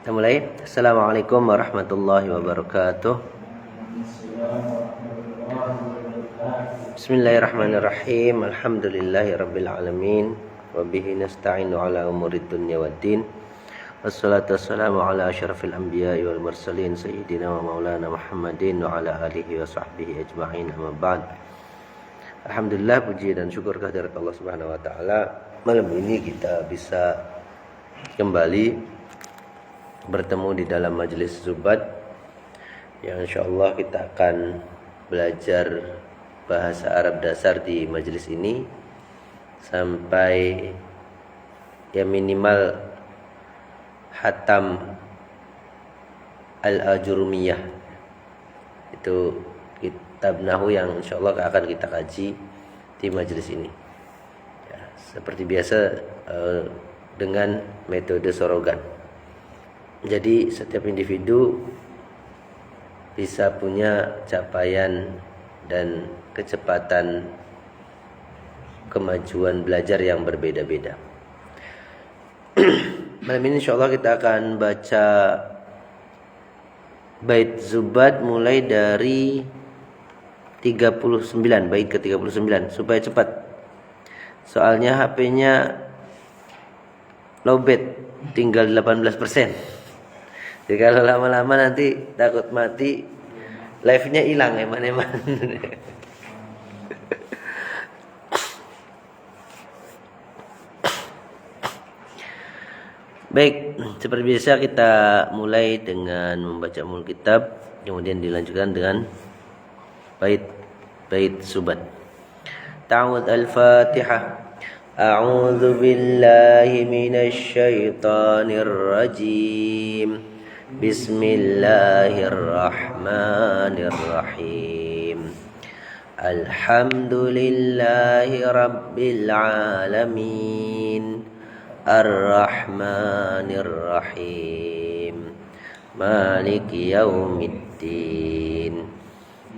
Kita mulai. Assalamualaikum warahmatullahi wabarakatuh. Bismillahirrahmanirrahim. Alhamdulillahi rabbil alamin. Wabihi nasta'inu ala umurid dunya waddin. Wassalatu wassalamu ala asyrafil anbiya'i wal mursalin sayyidina wa maulana Muhammadin wa ala alihi wa sahbihi ajma'in, amma ba'd. Alhamdulillah, puji dan syukur kehadirat Allah Subhanahu wa taala. Malam ini kita bisa kembali bertemu di dalam majelis Zubat yang insyaallah kita akan belajar bahasa Arab dasar di majelis ini sampai ya minimal hatam al-ajurumiyah. Itu kitab nahwu yang insyaallah akan kita kaji di majelis ini ya, seperti biasa dengan metode sorogan. Jadi setiap individu bisa punya capaian dan kecepatan kemajuan belajar yang berbeda-beda. Malam ini insyaallah kita akan baca bait Zubat mulai dari 39, bait ke-39 supaya cepat. Soalnya HP-nya lowbat, tinggal 18%. Jadi kalau lama-lama nanti takut mati, live-nya hilang eman-eman. Baik, seperti biasa kita mulai dengan membaca umul kitab, kemudian dilanjutkan dengan bait Zubat. Ta'awudz al-Fatihah. A'udzu billahi minasy syaithanir rajim. Bismillahirrahmanirrahim. Alhamdulillahi rabbil alamin. Ar-Rahmanir-Rahim. Maliki yaumiddin.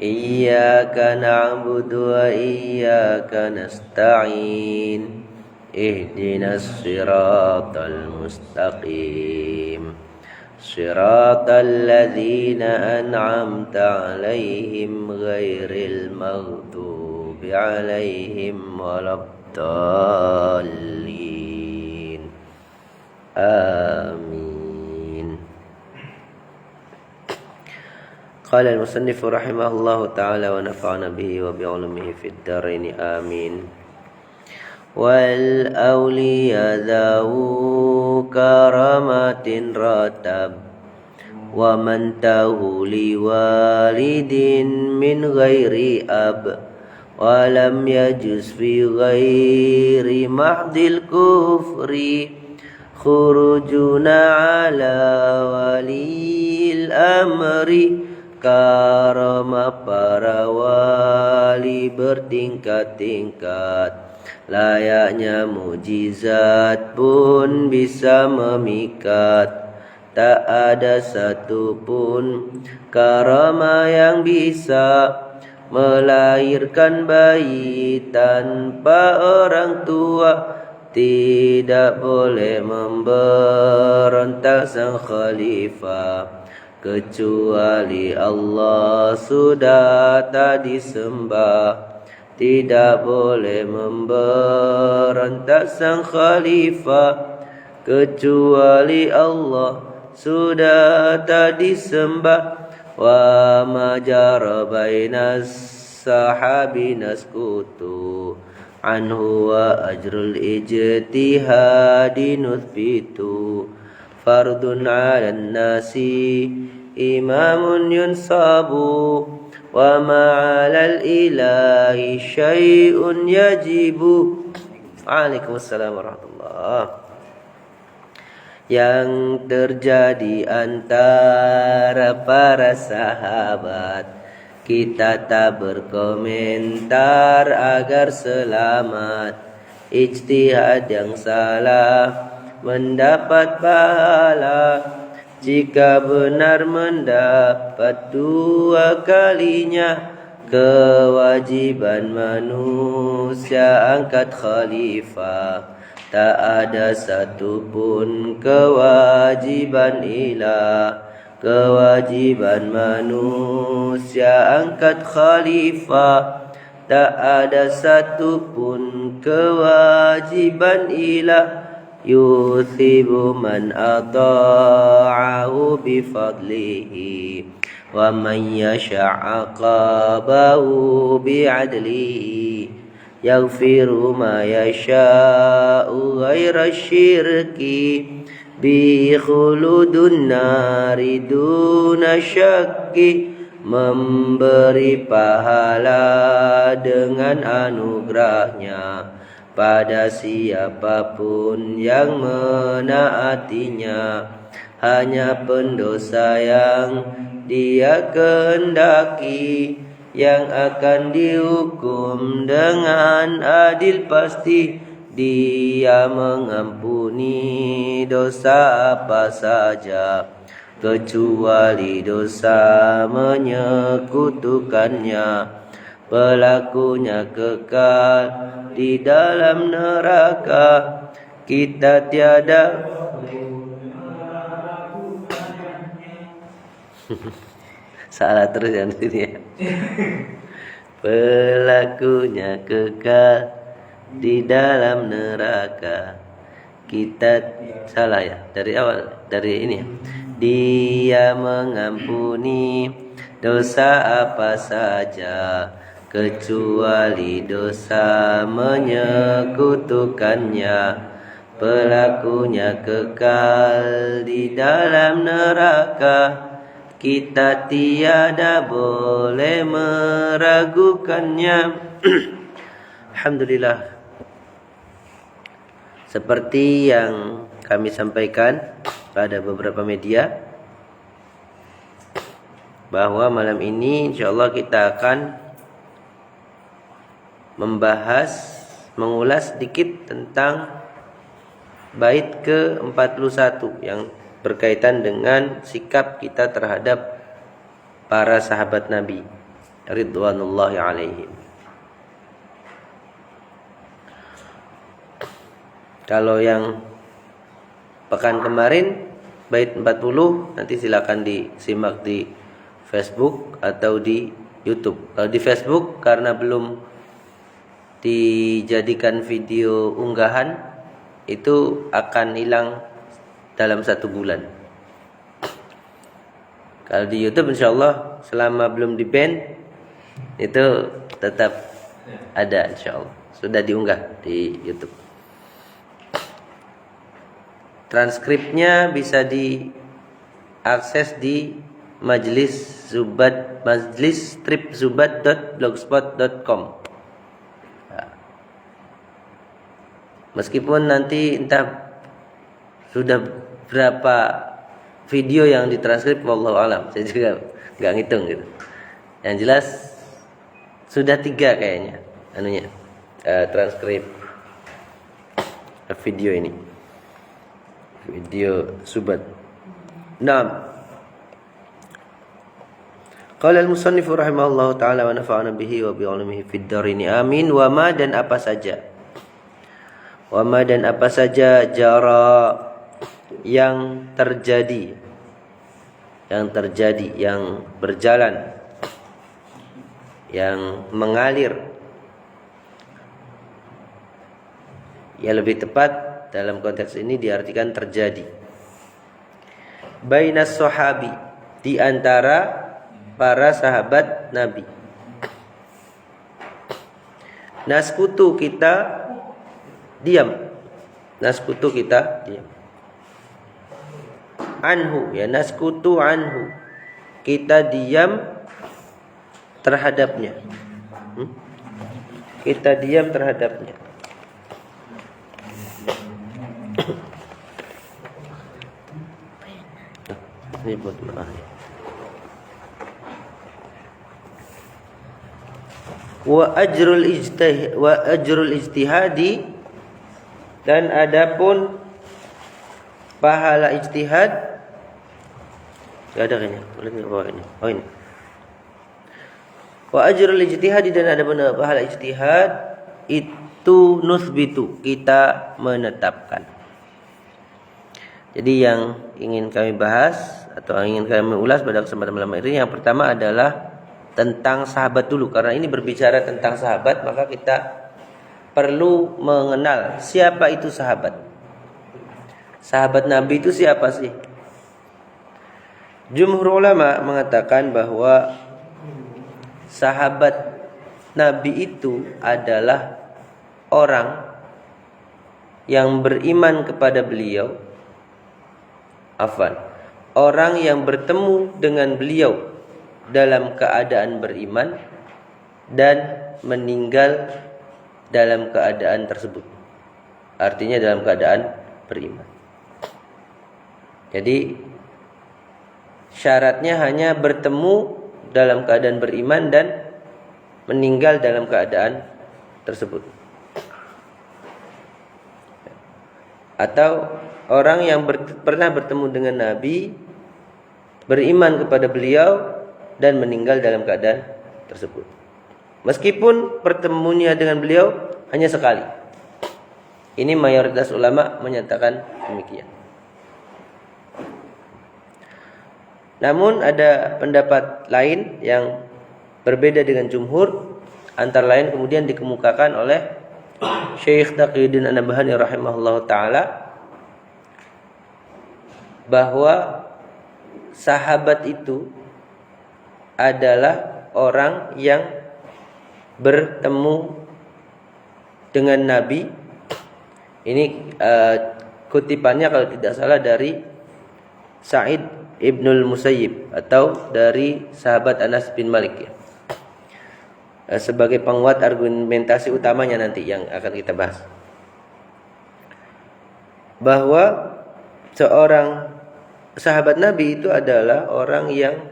Iyyaka na'budu wa iyyaka nasta'in. Ihdinas siratal mustaqim. Siratal ladzina an'amta 'alaihim ghairil maghdubi 'alaihim waladdallin. Amin. Qala al-musannif rahimahullahu ta'ala wa nafa'ana bihi wa bi'ulumihi fid dharain amin. Wal awliya dhawu karamatin ratab wa man tahuli walidin min ghairi ab wa lam yajuz fi ghairi mahdil kufri khurujuna ala walil amri. Karama para wali bertingkat-tingkat, layaknya mujizat pun bisa memikat. Tak ada satupun karama yang bisa melahirkan bayi tanpa orang tua. Tidak boleh memberontak sang khalifah kecuali Allah sudah tak disembah. Tidak boleh memberontak sang khalifah kecuali Allah sudah tak disembah. Wa majara bainas sahabi naskutu anhu wa ajrul ijtihadi nuthbitu. Fardun 'alan nasi imamun yunsabu wa ma'alal ilahi syai'un yajibu. Waalaikumsalam warahmatullahi. Yang terjadi antara para sahabat, kita tak berkomentar agar selamat. Ijtihad yang salah mendapat pahala, jika benar mendapat dua kalinya. Kewajiban manusia angkat khalifah tak ada satupun kewajiban ilah, kewajiban manusia angkat khalifah, tak ada satupun kewajiban ilah, yuthibu man ata'ahu bifadlihi wa man yasha'aqabahu bi'adlihi, yaghfiru ma yasha'u ghaira syirki, bi khuludun nari duna syakki, memberi pahala dengan anugerahnya pada siapapun yang menaatinya. Hanya pendosa yang dia kehendaki yang akan dihukum dengan adil pasti. Dia mengampuni dosa apa saja kecuali dosa menyekutukannya. Pelakunya kekal di dalam neraka. Kita tiada salah terus yang ini ya. Pelakunya kekal di dalam neraka. Kita salah ya, dari awal, dari ini ya. Dia mengampuni dosa apa saja kecuali dosa menyekutukannya. Pelakunya kekal di dalam neraka. Kita tiada boleh meragukannya. Alhamdulillah. Seperti yang kami sampaikan pada beberapa media, bahwa malam ini insyaallah kita akan mengulas sedikit tentang bait ke-41 yang berkaitan dengan sikap kita terhadap para sahabat Nabi ridwanullahi alaihim. Kalau yang pekan kemarin bait 40 nanti silakan disimak di Facebook atau di YouTube. Kalau di Facebook karena belum dijadikan video unggahan, itu akan hilang dalam 1 bulan. Kalau di YouTube insyaallah selama belum di ban itu tetap ada insyaallah. Sudah diunggah di YouTube. Transkripnya bisa diakses di majlis-stripzubat.blogspot.com. Meskipun nanti entah sudah berapa video yang ditranskrip, wallahu alam, saya juga nggak ngitung gitu. Yang jelas sudah 3 kayaknya transkrip video ini, video subat. Naam. Qala al-musannif rahimahullahu taala wa nafa'ana bihi wa bi 'ulumihi fid dharain amin. Wa ma dan apa saja. Wa ma dan apa saja jara yang terjadi, yang berjalan, yang mengalir. Ya lebih tepat dalam konteks ini diartikan terjadi. Bainas sahabi, di antara para sahabat Nabi. Naskutu, kita diam. Naskutu, kita diam. Anhu, ya, naskutu anhu, kita diam terhadapnya. Kita diam terhadapnya. Ini buat wa ajrul ijtihadi, dan adapun pahala ijtihad, enggak ada kayaknya, boleh enggak bawa ini. Oh ini. Wa ajrul ijtihadi, dan adapun pahala ijtihad nuthbitu, kita menetapkan. Jadi yang ingin kami bahas atau ingin kami ulas pada kesempatan malam ini, yang pertama adalah tentang sahabat dulu. Karena ini berbicara tentang sahabat, maka kita perlu mengenal siapa itu sahabat. Sahabat Nabi itu siapa sih? Jumhur ulama mengatakan bahwa sahabat Nabi itu adalah orang yang beriman kepada beliau, orang yang bertemu dengan beliau dalam keadaan beriman dan meninggal dalam keadaan tersebut. Artinya dalam keadaan beriman. Jadi syaratnya hanya bertemu dalam keadaan beriman dan meninggal dalam keadaan tersebut. Atau orang yang pernah bertemu dengan Nabi, beriman kepada beliau dan meninggal dalam keadaan tersebut. Meskipun pertemuannya dengan beliau hanya sekali. Ini mayoritas ulama menyatakan demikian. Namun ada pendapat lain yang berbeda dengan jumhur, antara lain kemudian dikemukakan oleh Syekh Taqiyuddin An-Nabhani rahimahullah ta'ala, bahwa sahabat itu adalah orang yang bertemu dengan Nabi. Ini kutipannya kalau tidak salah dari Sa'id Ibnul Musayyib atau dari sahabat Anas bin Malik ya. Sebagai penguat argumentasi utamanya nanti yang akan kita bahas. Bahwa seorang sahabat Nabi itu adalah orang yang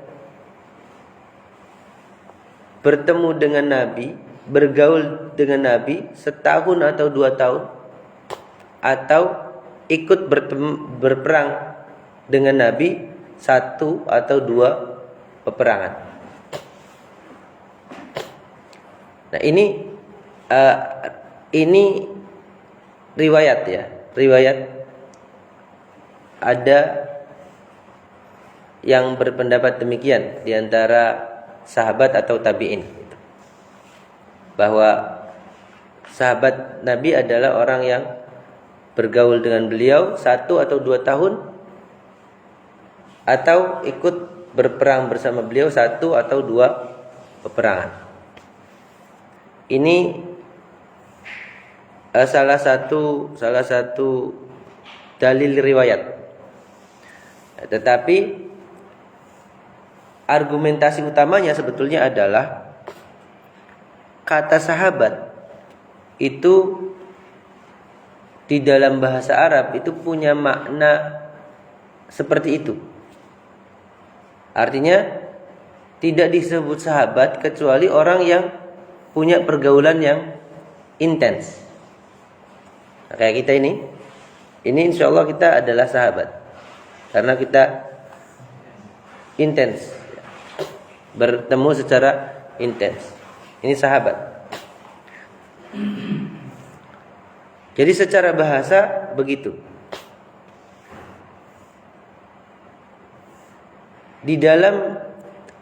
bertemu dengan Nabi, bergaul dengan Nabi setahun atau 2 tahun, atau ikut berperang dengan Nabi 1 atau 2 peperangan. Nah ini riwayat ya, riwayat ada yang berpendapat demikian di antara sahabat atau tabi'in, bahwa sahabat Nabi adalah orang yang bergaul dengan beliau 1 atau 2 tahun, atau ikut berperang bersama beliau 1 atau 2 peperangan. Ini salah satu dalil riwayat. Tetapi argumentasi utamanya sebetulnya adalah kata sahabat itu di dalam bahasa Arab itu punya makna seperti itu. Artinya tidak disebut sahabat kecuali orang yang punya pergaulan yang intens. Nah, kayak kita ini insya Allah kita adalah sahabat karena kita intens, bertemu secara intens. Ini sahabat. Jadi secara bahasa begitu. Di dalam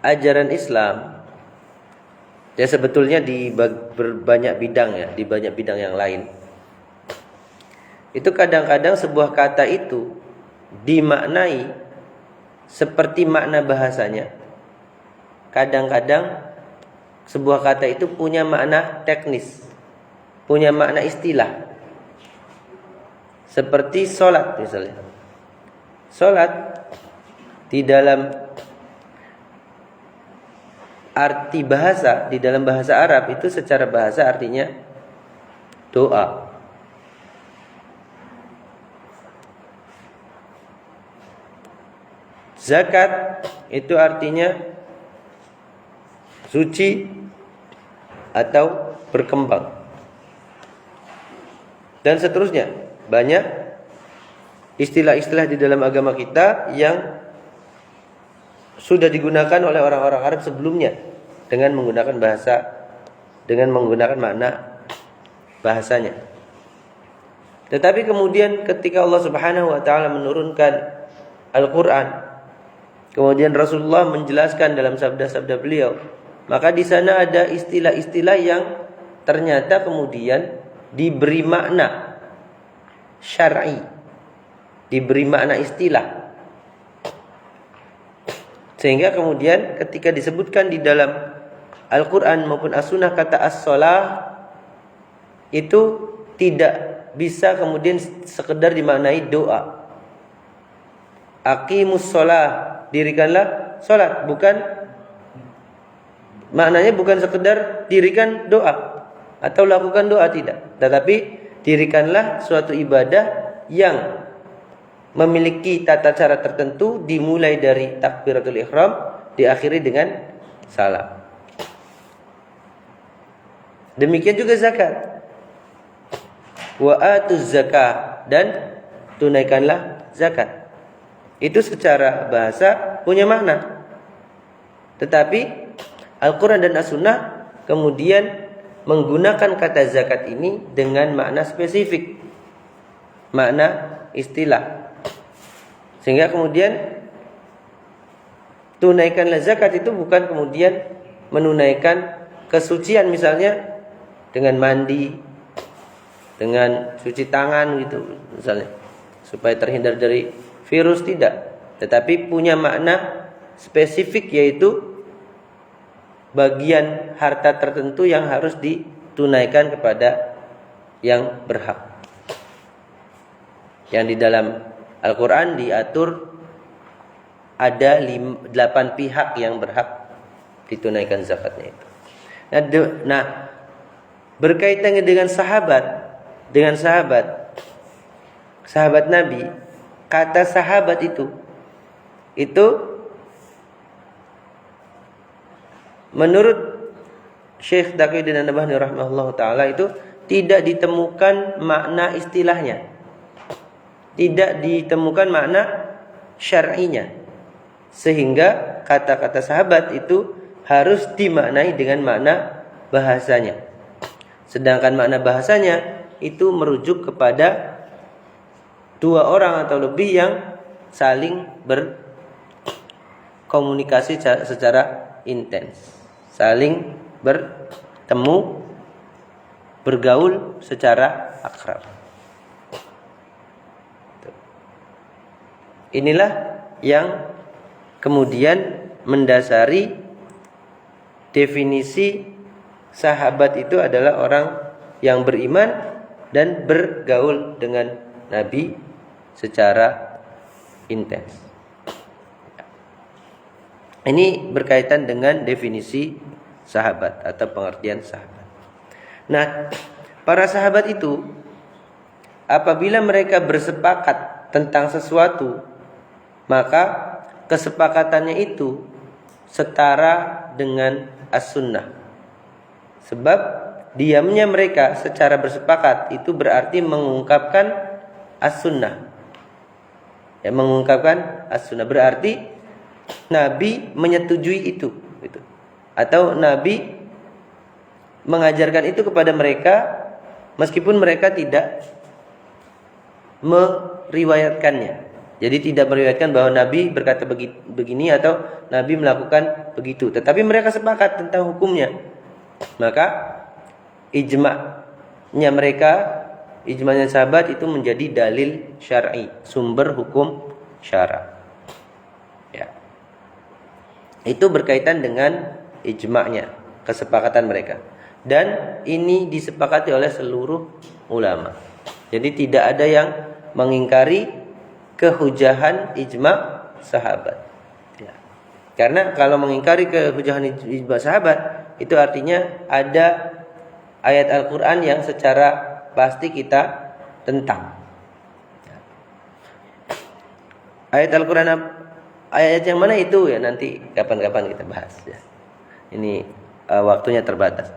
ajaran Islam, ya sebetulnya di berbanyak bidang ya, di banyak bidang yang lain, itu kadang-kadang sebuah kata itu dimaknai seperti makna bahasanya. Kadang-kadang sebuah kata itu punya makna teknis, punya makna istilah. Seperti sholat misalnya. Sholat di dalam arti bahasa, di dalam bahasa Arab itu secara bahasa artinya doa. Zakat itu artinya suci atau berkembang. Dan seterusnya. Banyak istilah-istilah di dalam agama kita yang sudah digunakan oleh orang-orang Arab sebelumnya dengan menggunakan bahasa, dengan menggunakan makna bahasanya. Tetapi kemudian ketika Allah Subhanahu wa taala menurunkan Al-Qur'an, kemudian Rasulullah menjelaskan dalam sabda-sabda beliau, maka di sana ada istilah-istilah yang ternyata kemudian diberi makna syar'i, diberi makna istilah. Sehingga kemudian ketika disebutkan di dalam Al-Qur'an maupun As-Sunnah kata as-shalah, itu tidak bisa kemudian sekedar dimaknai doa. Aqimus shalah, dirikanlah salat, bukan maknanya bukan sekedar dirikan doa atau lakukan doa, tidak, tetapi dirikanlah suatu ibadah yang memiliki tata cara tertentu, dimulai dari takbiratul ihram, diakhiri dengan salam. Demikian juga zakat. Wa atuz zakah, dan tunaikanlah zakat. Itu secara bahasa punya makna. Tetapi Al-Quran dan As-Sunnah kemudian menggunakan kata zakat ini dengan makna spesifik, makna istilah. Sehingga kemudian tunaikanlah zakat itu bukan kemudian menunaikan kesucian, misalnya dengan mandi, dengan cuci tangan gitu misalnya, supaya terhindar dari virus, tidak. Tetapi punya makna spesifik, yaitu bagian harta tertentu yang harus ditunaikan kepada yang berhak. Yang di dalam Al-Quran diatur ada 8 pihak yang berhak ditunaikan zakatnya itu. Nah, berkaitan dengan sahabat Nabi, kata sahabat itu menurut Syekh Taqiyuddin An-Nabhani rahimahullah taala itu tidak ditemukan makna istilahnya, tidak ditemukan makna syar'inya, sehingga kata-kata sahabat itu harus dimaknai dengan makna bahasanya. Sedangkan makna bahasanya itu merujuk kepada 2 orang atau lebih yang saling berkomunikasi secara intens, saling bertemu, bergaul secara akrab. Inilah yang kemudian mendasari definisi sahabat itu adalah orang yang beriman dan bergaul dengan Nabi secara intens. Ini berkaitan dengan definisi sahabat atau pengertian sahabat. Nah, para sahabat itu apabila mereka bersepakat tentang sesuatu, maka kesepakatannya itu setara dengan as-sunnah. Sebab diamnya mereka secara bersepakat itu berarti mengungkapkan as-sunnah. Ya, mengungkapkan as-sunnah berarti Nabi menyetujui itu gitu. Atau Nabi mengajarkan itu kepada mereka meskipun mereka tidak meriwayatkannya. Jadi tidak meriwayatkan bahwa Nabi berkata begini atau Nabi melakukan begitu, tetapi mereka sepakat tentang hukumnya. Maka ijma'nya sahabat itu menjadi dalil syar'i, sumber hukum syara. Ya. Itu berkaitan dengan ijma'nya, kesepakatan mereka. Dan ini disepakati oleh seluruh ulama. Jadi tidak ada yang mengingkari kehujahan ijma' sahabat. Ya. Karena kalau mengingkari kehujahan ijma' sahabat, itu artinya ada ayat Al-Quran yang secara pasti kita tentang. Ayat Al-Quran, ayat yang mana itu ya nanti kapan-kapan kita bahas ya. Ini waktunya terbatas.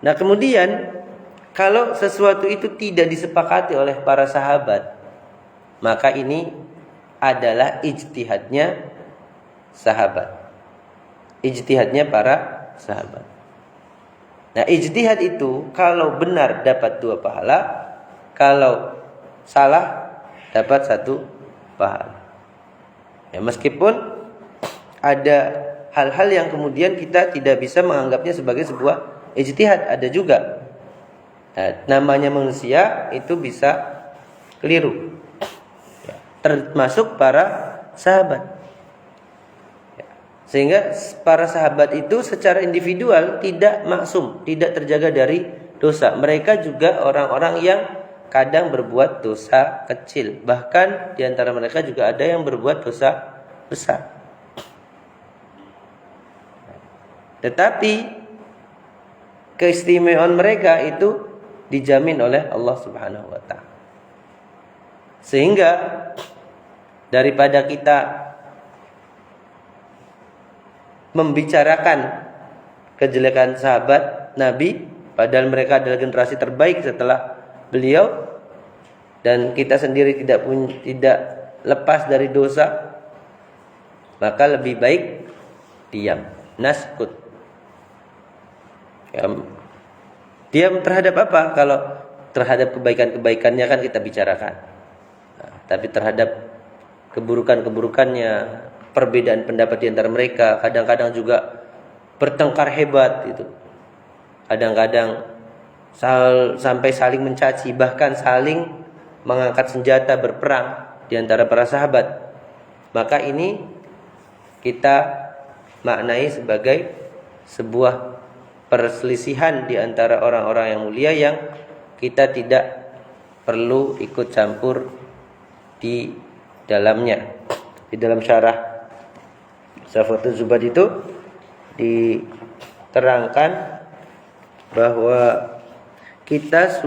Nah, kemudian kalau sesuatu itu tidak disepakati oleh para sahabat, maka ini adalah ijtihadnya sahabat. Ijtihadnya para sahabat. Nah, ijtihad itu kalau benar dapat 2 pahala, kalau salah dapat 1 pahala. Ya, meskipun ada hal-hal yang kemudian kita tidak bisa menganggapnya sebagai sebuah ijtihad, ada juga. Nah, namanya manusia itu bisa keliru. Ya, termasuk para sahabat. Sehingga para sahabat itu secara individual tidak maksum, tidak terjaga dari dosa. Mereka juga orang-orang yang kadang berbuat dosa kecil. Bahkan di antara mereka juga ada yang berbuat dosa besar. Tetapi keistimewaan mereka itu dijamin oleh Allah Subhanahu wa taala. Sehingga daripada kita membicarakan kejelekan sahabat Nabi, padahal mereka adalah generasi terbaik setelah beliau, dan kita sendiri tidak lepas dari dosa, maka lebih baik diam, naskut. Ya, diam terhadap apa? Kalau terhadap kebaikan-kebaikannya kan kita bicarakan. Nah, tapi terhadap keburukan-keburukannya, perbedaan pendapat di antara mereka, kadang-kadang juga bertengkar hebat itu. Kadang-kadang sampai saling mencaci, bahkan saling mengangkat senjata berperang di antara para sahabat. Maka ini kita maknai sebagai sebuah perselisihan di antara orang-orang yang mulia yang kita tidak perlu ikut campur di dalamnya. Di dalam syarah Safatul Zubad itu diterangkan bahwa kita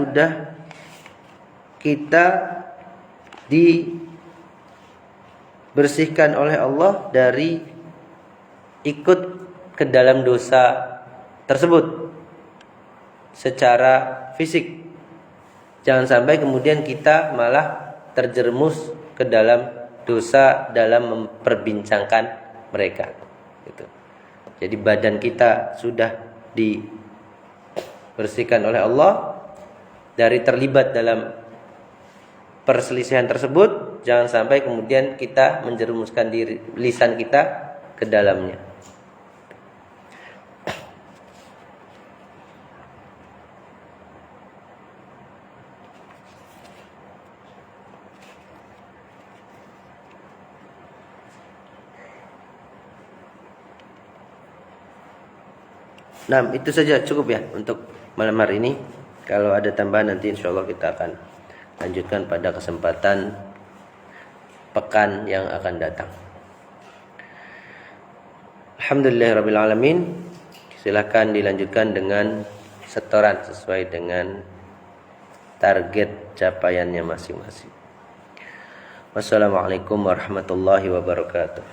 dibersihkan oleh Allah dari ikut ke dalam dosa tersebut secara fisik. Jangan sampai kemudian kita malah terjerumus ke dalam dosa dalam memperbincangkan mereka. Gitu. Jadi badan kita sudah dibersihkan oleh Allah dari terlibat dalam perselisihan tersebut. Jangan sampai kemudian kita menjerumuskan diri, lisan kita ke dalamnya. Nah, itu saja cukup ya untuk malam hari ini. Kalau ada tambahan nanti insyaallah kita akan lanjutkan pada kesempatan pekan yang akan datang. Alhamdulillahirabbil alamin. Silakan dilanjutkan dengan setoran sesuai dengan target capaiannya masing-masing. Wassalamualaikum warahmatullahi wabarakatuh.